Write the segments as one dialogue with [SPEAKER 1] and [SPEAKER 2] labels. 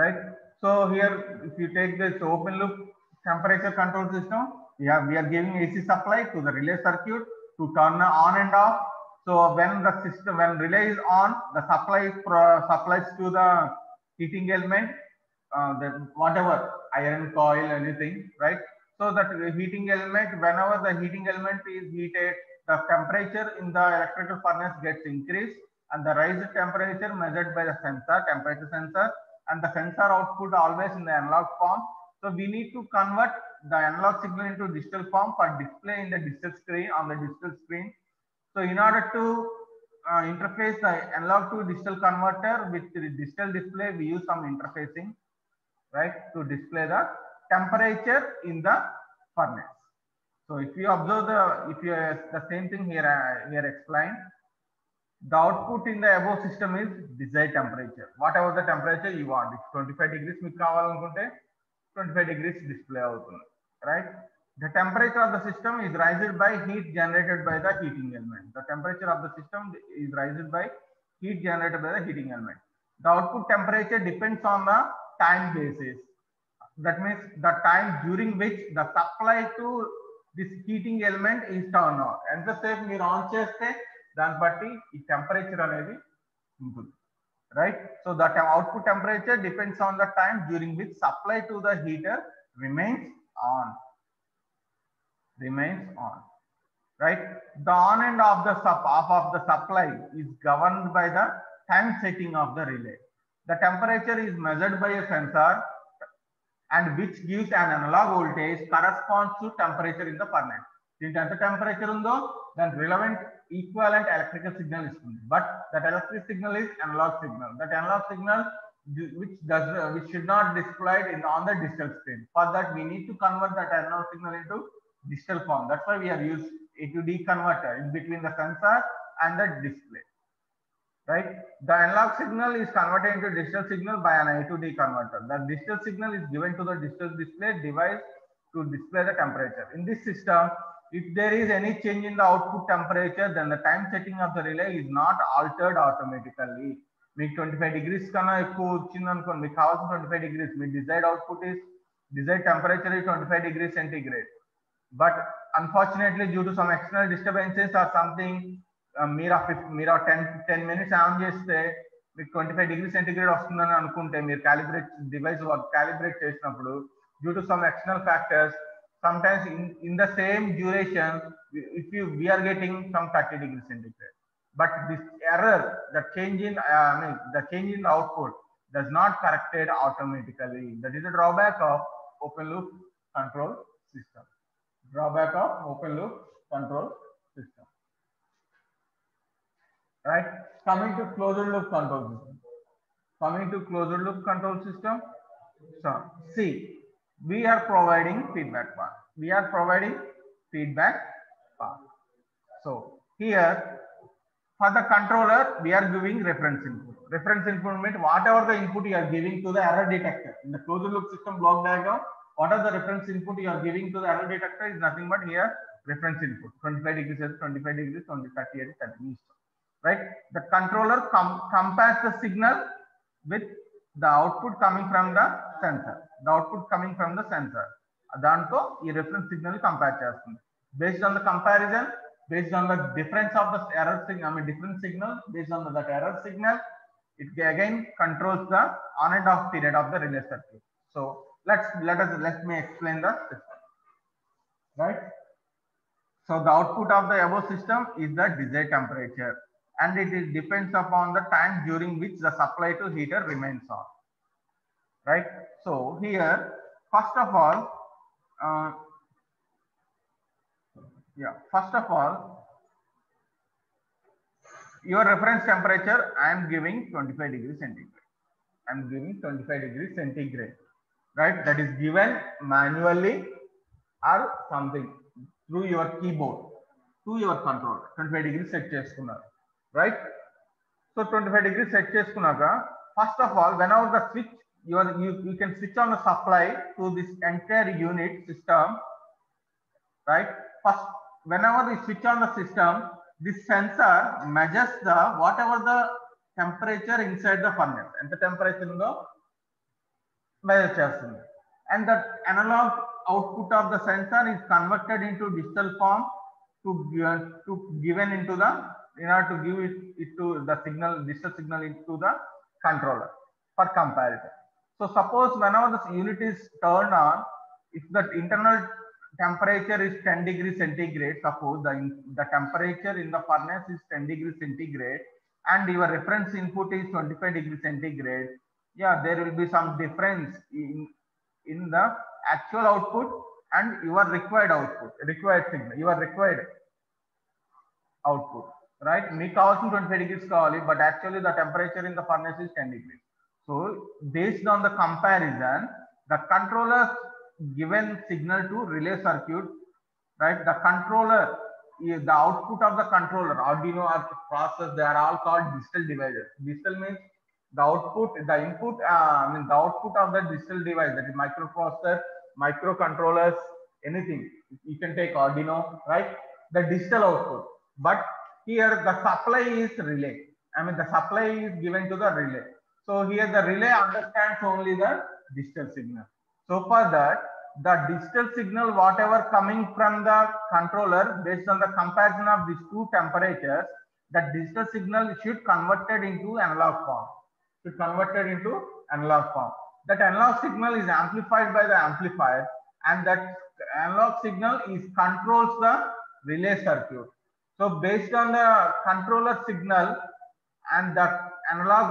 [SPEAKER 1] right? So here if you take this open loop temperature control system, we are giving AC supply to the relay circuit to turn on and off. So when the system, when relay is on, the supply supplies to the heating element, the whatever iron coil, anything, right? So that heating element, whenever the heating element is heated, the temperature in the electrical furnace gets increased, and the raised temperature measured by the sensor, temperature sensor, and the sensor output always in the analog form. So we need to convert the analog signal into digital form for display in the digital screen, on the digital screen. So in order to interface the analog to digital converter with the digital display, we use some interfacing, right, to display the temperature in the furnace. So if you observe the same thing here, here explained, the output in the above system is desired temperature. Whatever the temperature you want, if 25 degrees మీకు కావాలనుకుంటే 25 degrees display అవుతుంది, right? The temperature of the system is raised by heat generated by the heating element. The temperature of the system is raised by heat generated by the heating element. The output temperature depends on the time basis. That means the time during which the supply to this heating element is turned on. ఎంతసేపు మీరు on చేస్తే దాన్ని బట్టి ఈ temperature అనేది ఉంటుంది, right? So the output temperature depends on the time during which supply to the heater remains on, right? The on and off of the supply is governed by the time setting of the relay. The temperature is measured by a sensor, and which gives an analog voltage corresponds to temperature in the furnace. దీంట్లో ఎంత temperature ఉందో దానికి relevant equivalent electrical signal ఇస్తుంది, but that electric signal is analogue signal. That analogue signal which should not displayed on the digital screen. For that we need to convert that analog signal into digital form. That's why we are used A to D converter in between the sensor and the display, right? The analog signal is converted into digital signal by an A to D converter. The digital signal is given to the digital display device to display the temperature. In this system, if there is any change in the output temperature, then the time setting of the relay is not altered automatically. మీకు 25 degrees కన్నా ఎక్కువ వచ్చింది అనుకోండి, మీకు కావాల్సిన 25 degrees, me desired output is desired temperature is 25 degrees centigrade. But unfortunately, due to some external disturbances or something, మీరు 10 minutes on చేస్తే మీకు 25 degrees centigrade వస్తుందని అనుకుంటే, మీరు క్యాలిబ్రేట్ డివైస్ క్యాలిబ్రేట్ చేసినప్పుడు, due to some external factors, sometimes in the same duration, we are getting some 30 degrees centigrade. But this error, the change in the output does not corrected automatically. That is a drawback of open loop control system. Drawback of open loop control system. Right? Coming to closed loop control system. So see, we are providing feedback path. So here, for the controller, we are giving reference input. Reference input means whatever the input you are giving to the error detector. In the closed loop system block diagram, what are the reference input you are giving to the error detector is nothing but here reference input. 25 degrees, 25 degrees, 30, 30, right? The controller compares the signal with the output coming from the sensor. దాంతో ఈ reference signal compare చేస్తుంది. Based on the comparison, based on the difference of the error signal, different signal, based on that error signal, it again controls the on and off period of the relay circuit. So let me explain the system, right? So the output of the above system is the desired temperature, and it depends upon the time during which the supply to heater remains on, right? So here, first of all, your reference temperature, I am giving 25 degrees centigrade. Right? That is given manually or something through your keyboard to your controller. 25 degrees set chestunnaru, right? So 25 degrees set chestunnaga, first of all, whenever the switch, you can switch on the supply to this entire unit system, right? First, whenever we switch on the system, this sensor measures the whatever the temperature inside the furnace. And the temperature undo measure చేస్తుంది. And the analog output of the sensor is converted into digital form to given into the, in order to give it to the signal, digital signal into the controller for comparison. So suppose whenever the unit is turned on, if the internal temperature is 10 degrees centigrade, suppose the temperature in the furnace is 10 degrees centigrade and your reference input is 25 degrees centigrade, yeah, there will be some difference in the actual output and your required output, required signal, your required output, right? మీకు కావాల్సిన 25 degrees కావాలి, but actually the temperature in the furnace is 10 degrees. So based on the comparison, the controller given signal to relay circuit, right? The controller, the output of the controller, Arduino or process, they are all called digital devices. Digital means the output, the input, the output of the digital device, that is microprocessor, microcontrollers, anything. You can take Arduino, right? The digital output. But here the supply is relay. The supply is given to the relay. So here the relay understands only the digital signal. So for that, the digital signal, whatever coming from the controller, based on the comparison of these two temperatures, the digital signal should converted into analog form. That analog signal is amplified by the amplifier, and that analog signal is controls the relay circuit. So based on the controller signal and the analog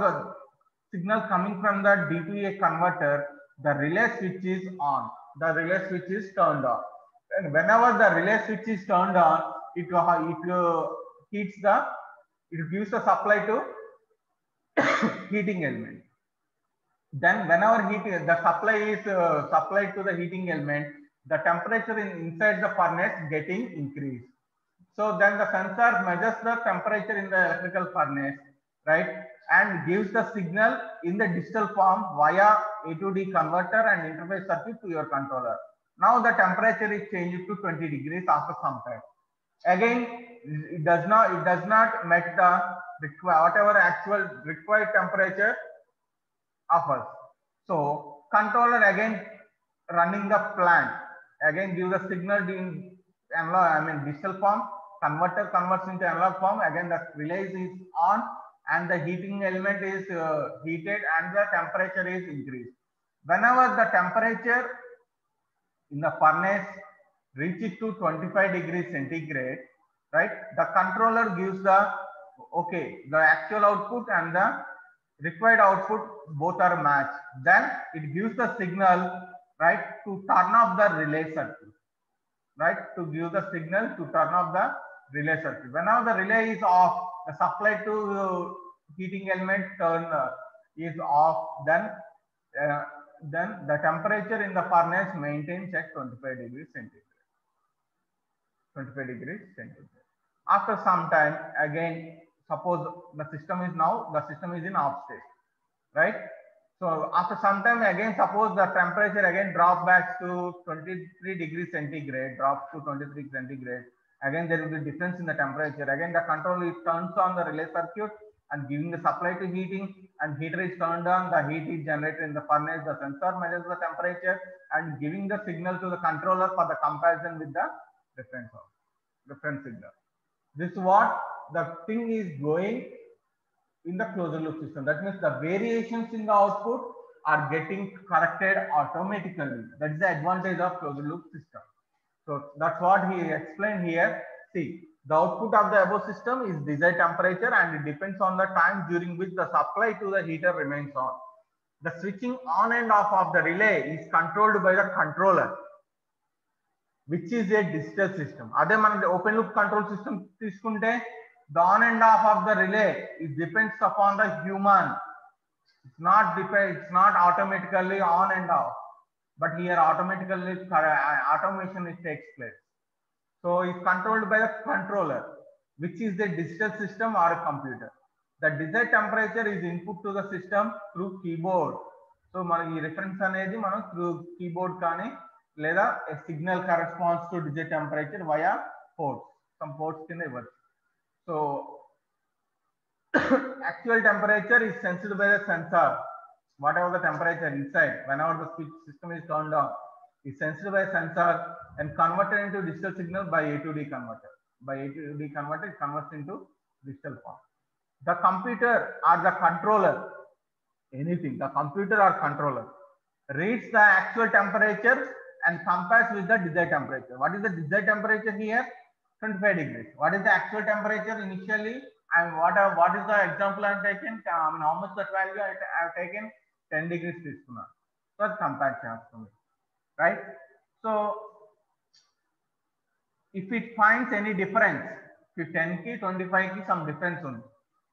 [SPEAKER 1] signal coming from the D2A converter, the relay switch is on. The relay switch is turned on. And whenever the relay switch is turned on, it heats the, it gives a supply to heating element. Then whenever the supply is supplied to the heating element, the temperature inside the furnace getting increased. So then the sensor measures the temperature in the electrical furnace, right? And gives the signal in the digital form via A2D converter and interface circuit to your controller. Now the temperature is changed to 20 degrees after some time. Again, it does not met the whatever actual required temperature of us. So controller again running the plant, again give the signal in analog, digital form, converter converts into analog form, again the relay is on and the heating element is heated and the temperature is increased. Whenever the temperature in the furnace reaches to 25 degrees centigrade, right, the controller gives the the actual output and the required output both are matched. Then it gives the signal, right, to turn off the relay circuit, right, to give the signal to turn off the relay circuit. Whenever the relay is off, the supply to heating element is off, then the temperature in the furnace maintains at 25 degrees centigrade. 25 degrees centigrade. After some time, again, suppose the system is in off state, right? So after some time, again, suppose the temperature again drop back to 23 degrees centigrade, drops to 23 centigrade. Again, there will be difference in the temperature. Again, the controller turns on the relay circuit and giving the supply to heating, and heater is turned on. The heat is generated in the furnace. The sensor measures the temperature and giving the signal to the controller for the comparison with the reference signal. This is what the thing is going in the closed loop system. That means the variations in the output are getting corrected automatically. That is the advantage of closed loop system. So that's what he explained here. See, the output of the above system is desired temperature and it depends on the time during which the supply to the heater remains on. The switching on and off of the relay is controlled by the controller, which is a digital system. Ade man open loop control system tiskunte, the on and off of the relay, it depends upon the human. It's not automatically on and off, but here automatically automation takes place. So it's controlled by the controller, which is the digital system or a computer. The desired temperature is input to the system through keyboard. So manaki reference anedi manam through keyboard kaani leda a signal corresponds to desired temperature via ports. Some ports kin ivachu. So actual temperature is sensed by the sensor whatever the temperature inside, whenever the switch system is turned on, is sensed by a sensor and converted into digital signal by A to D converter. By A to D converter, it converts into digital form. The computer or the controller, anything, the computer or controller, reads the actual temperature and compares with the desired temperature. What is the desired temperature here? 25 degrees. What is the actual temperature initially? And what is the example I have taken? How much that value I have taken? 10 degrees. So that's compared to, right? So if it finds any difference, if 10 key, 25 key, some difference only,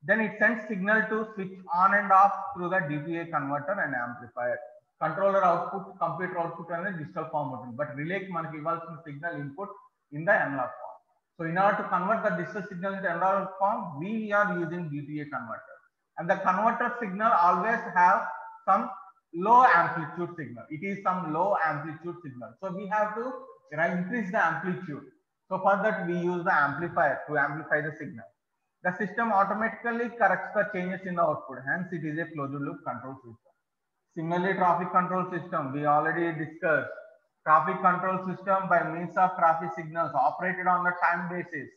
[SPEAKER 1] then it sends signal to switch on and off through the DA converter and amplifier. Controller output, computer output and digital form, but relay manaki ivalsina signal input in the analog form. So in order to convert the digital signal into analog form, we are using DA converter, and the converter signal always have some low amplitude signal. It is some low amplitude signal. So we have to increase the amplitude. So for that we use the amplifier to amplify the signal. The system automatically corrects the changes in the output. Hence, it is a closed loop control system. Similarly, traffic control system, we already discussed. Traffic control system by means of traffic signals operated on the time basis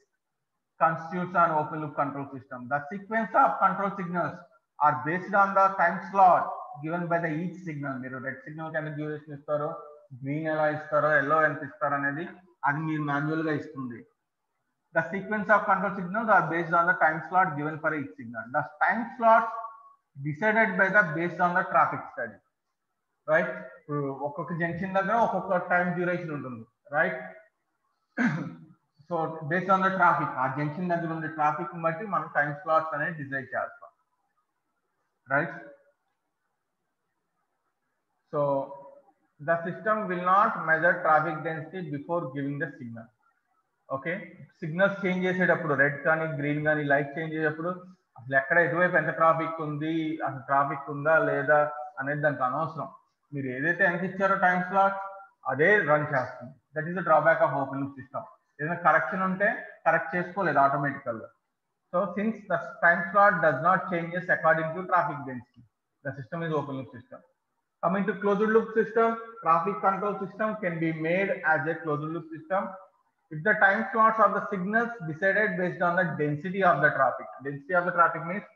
[SPEAKER 1] constitutes an open loop control system. The sequence of control signals are based on the time slot given by the each signal. మీరు red signal కి ఎంత duration ఇస్తారో, green ఎలా ఇస్తారో, yellow ఎంత ఇస్తారో అనేది అది మీరు మాన్యువల్ గా ఇస్తుంది. The sequence of control signals are based on the time slot given for each signal. The time slots decided by the based on the traffic study, right? ఒక్కొక్క జంక్షన్ దగ్గర ఒక్కొక్క టైం డ్యూరేషన్ ఉంటుంది, right? So based on the traffic, ఆ junction దగ్గర ఉండే traffic బట్టి మనం time slots అనేది డిసైడ్ చేస్తాం, right? So the system will not measure traffic density before giving the signal. Okay, signals change చేసేటప్పుడు రెడ్ కానీ గ్రీన్ కానీ లైట్ చేంజ్ చేసేటప్పుడు అసలు ఎక్కడ ఎటువైపు ఎంత ట్రాఫిక్ ఉంది, అసలు ట్రాఫిక్ ఉందా లేదా అనేది దానికి అనవసరం. మీరు ఏదైతే ఎంత ఇచ్చారో టైం స్లాట్ అదే రన్ చేస్తుంది. That is the drawback of open loop system. ఏదైనా కరెక్షన్ ఉంటే కరెక్ట్ చేసుకోలేదు ఆటోమేటికల్ గా. So since the time slot does not changes according to traffic density, the system is open loop system. Coming to closed loop system, traffic control system can be made as a closed loop system if the time slots of the signals decided based on the density of the traffic. Density of the traffic means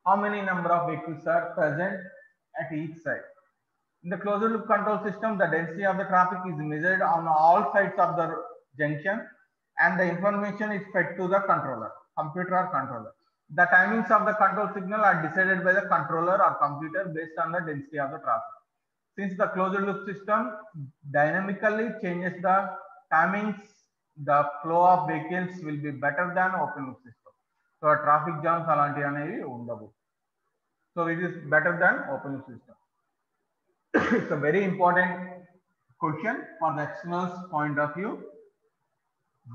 [SPEAKER 1] how many number of vehicles are present at each side. In the closed loop control system, the density of the traffic is measured on all sides of the junction and the information is fed to the controller, computer or controller. The timings of the control signal are decided by the controller or computer based on the density of the traffic. Since the closed loop system dynamically changes the timings, the flow of vehicles will be better than open loop system. So traffic jams alanti anevi undavu. So it is better than open loop system. It's a very important question for the external's point of view.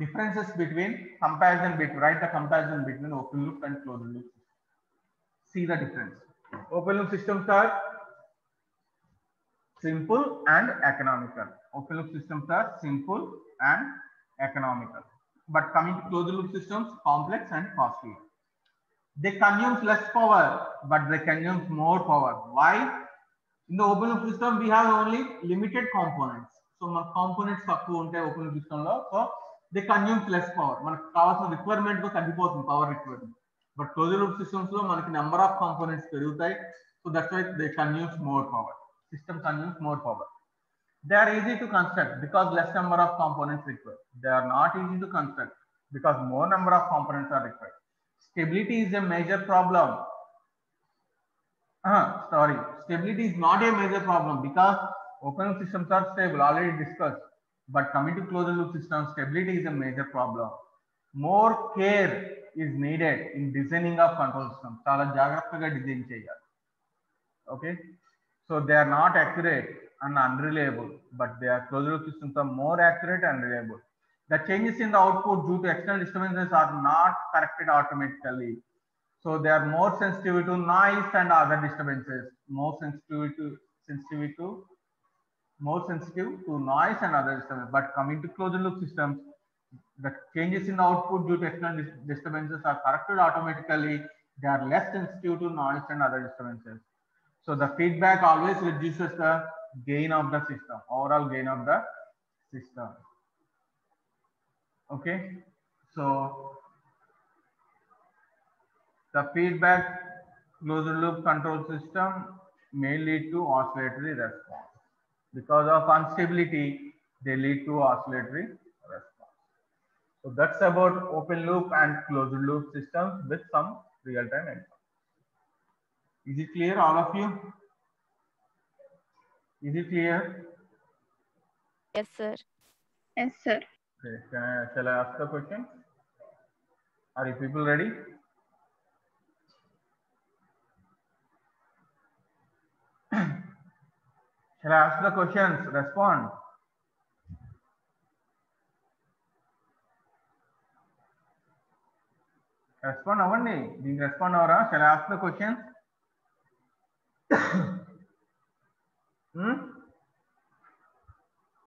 [SPEAKER 1] Differences between comparison between, write the comparison between open loop and closed loop. See the difference. Open loop systems are simple and economical. Open loop systems are simple and economical. But coming to closed loop systems, complex and costly. They consume less power, but they consume more power. Why? In the open loop system, we have only limited components. So, మన components తక్కువ ఉంటాయి open loop system లో. So, they consume less power. మనకు కావాల్సిన requirement తో తగ్గిపోతుంది power requirement. But closed loop systems లో మనకి నెంబర్ ఆఫ్ కాంపోనెంట్స్ పెరుగుతాయి. So, that's why they consume more power. System consumes more power. They are easy to construct because less number of components required. They are not easy to construct because more number of components are required. Stability is a major problem. Stability is not a major problem because open loop systems are stable, already discussed. But coming to closed loop systems, stability is a major problem. More care is needed in designing of control systems. Chala jagrataga design cheyali. Okay. So they are not accurate and unreliable, but their closed loop systems are more accurate and reliable. The changes in the output due to external disturbances are not corrected automatically. So they are more sensitive to noise and other disturbances, more sensitive to noise and other disturbances. But coming to closed loop systems, the changes in the output due to external disturbances are corrected automatically. They are less sensitive to noise and other disturbances. So the feedback always reduces the gain of the system, overall gain of the system. Okay, so the feedback closed loop control system may lead to oscillatory response. Because of instability, they lead to oscillatory response. So that's about open loop and closed loop systems with some real-time examples. Is it clear, all of you? Is it clear?
[SPEAKER 2] Yes, sir.
[SPEAKER 3] Yes, sir.
[SPEAKER 1] Okay, shall I ask the question? Are you people ready? Shall I ask the questions? Respond. Respond avandi. Didn't respond avara? Shall I ask the questions? Hmm?